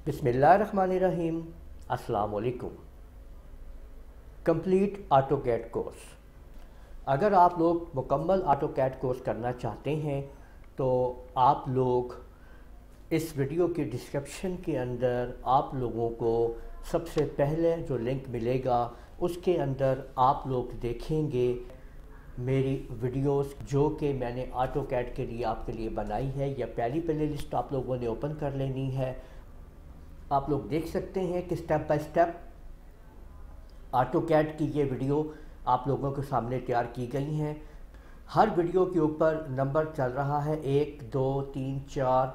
बिस्मिल्लाहिर्रहमानिर्रहीम। अस्सलाम वालेकुम। Complete AutoCAD course. अगर आप लोग मुकम्मल ऑटोकैड कोर्स करना चाहते हैं तो आप लोग इस वीडियो के डिस्क्रिप्शन के अंदर आप लोगों को सबसे पहले जो लिंक मिलेगा उसके अंदर आप लोग देखेंगे मेरी वीडियोस जो कि मैंने ऑटोकैड के लिए आपके लिए बनाई है। या पहली प्ले लिस्ट आप लोगों ने ओपन कर लेनी है। आप लोग देख सकते हैं कि स्टेप बाय स्टेप ऑटोकैड की ये वीडियो आप लोगों के सामने तैयार की गई हैं। हर वीडियो के ऊपर नंबर चल रहा है 1 2 3 4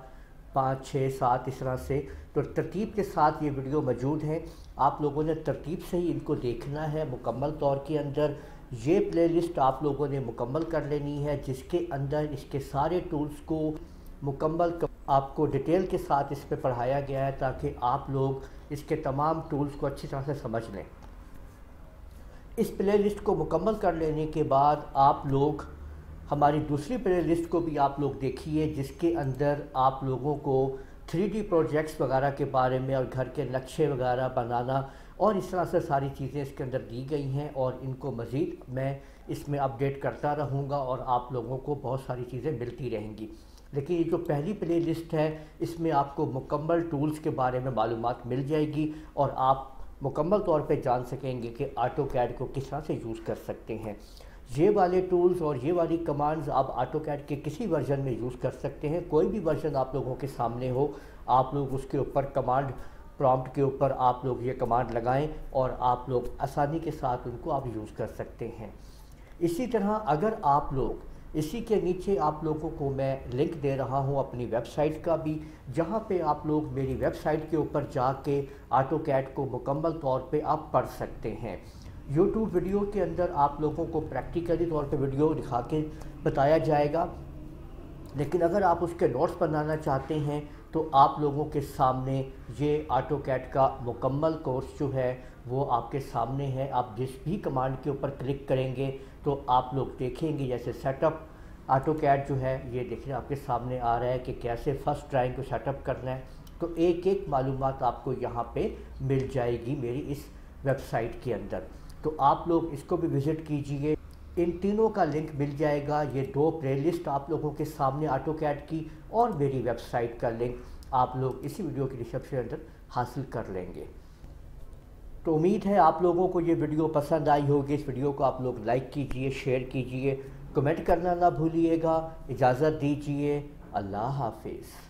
5 6 7 इस तरह से, तो तरतीब के साथ ये वीडियो मौजूद है। आप लोगों ने तरतीब से ही इनको देखना है। मुकम्मल तौर के अंदर ये प्लेलिस्ट आप लोगों ने मुकम्मल कर लेनी है, जिसके अंदर इसके सारे टूल्स को मुकम्मल आपको डिटेल के साथ इस पे पढ़ाया गया है ताकि आप लोग इसके तमाम टूल्स को अच्छी तरह से समझ लें। इस प्ले लिस्ट को मुकम्मल कर लेने के बाद आप लोग हमारी दूसरी प्ले लिस्ट को भी आप लोग देखिए, जिसके अंदर आप लोगों को 3D प्रोजेक्ट्स वगैरह के बारे में और घर के नक्शे वगैरह बनाना और इस तरह से सारी चीज़ें इसके अंदर दी गई हैं। और इनको मज़ीद मैं इसमें अपडेट करता रहूँगा और आप लोगों को बहुत सारी चीज़ें मिलती रहेंगी। लेकिन ये जो पहली प्ले लिस्ट है इसमें आपको मुकम्मल टूल्स के बारे में मालूमात मिल जाएगी और आप मुकम्मल तौर पे जान सकेंगे कि ऑटोकैड को किस तरह से यूज़ कर सकते हैं। ये वाले टूल्स और ये वाली कमांड्स आप ऑटोकैड के किसी वर्जन में यूज़ कर सकते हैं। कोई भी वर्जन आप लोगों के सामने हो, आप लोग उसके ऊपर कमांड प्रॉम्प्ट के ऊपर आप लोग ये कमांड लगाएं और आप लोग आसानी के साथ उनको आप यूज़ कर सकते हैं। इसी तरह अगर आप लोग इसी के नीचे आप लोगों को मैं लिंक दे रहा हूं अपनी वेबसाइट का भी, जहां पे आप लोग मेरी वेबसाइट के ऊपर जाके ऑटोकैड को मुकम्मल तौर पे आप पढ़ सकते हैं। यूट्यूब वीडियो के अंदर आप लोगों को प्रैक्टिकली तौर पे वीडियो दिखा के बताया जाएगा, लेकिन अगर आप उसके नोट्स बनाना चाहते हैं तो आप लोगों के सामने ये ऑटोकैड का मुकम्मल कोर्स जो है वो आपके सामने है। आप जिस भी कमांड के ऊपर क्लिक करेंगे तो आप लोग देखेंगे जैसे सेटअप ऑटोकैड जो है ये देखिए आपके सामने आ रहा है कि कैसे फर्स्ट ड्राइंग को सेटअप करना है। तो एक एक मालूमात आपको यहाँ पे मिल जाएगी मेरी इस वेबसाइट के अंदर। तो आप लोग इसको भी विज़िट कीजिए। इन तीनों का लिंक मिल जाएगा। ये दो प्लेलिस्ट आप लोगों के सामने ऑटोकैड की और मेरी वेबसाइट का लिंक आप लोग इसी वीडियो के डिस्क्रिप्शन के अंदर हासिल कर लेंगे। तो उम्मीद है आप लोगों को ये वीडियो पसंद आई होगी। इस वीडियो को आप लोग लाइक कीजिए, शेयर कीजिए, कमेंट करना ना भूलिएगा। इजाज़त दीजिए। अल्लाह हाफिज़।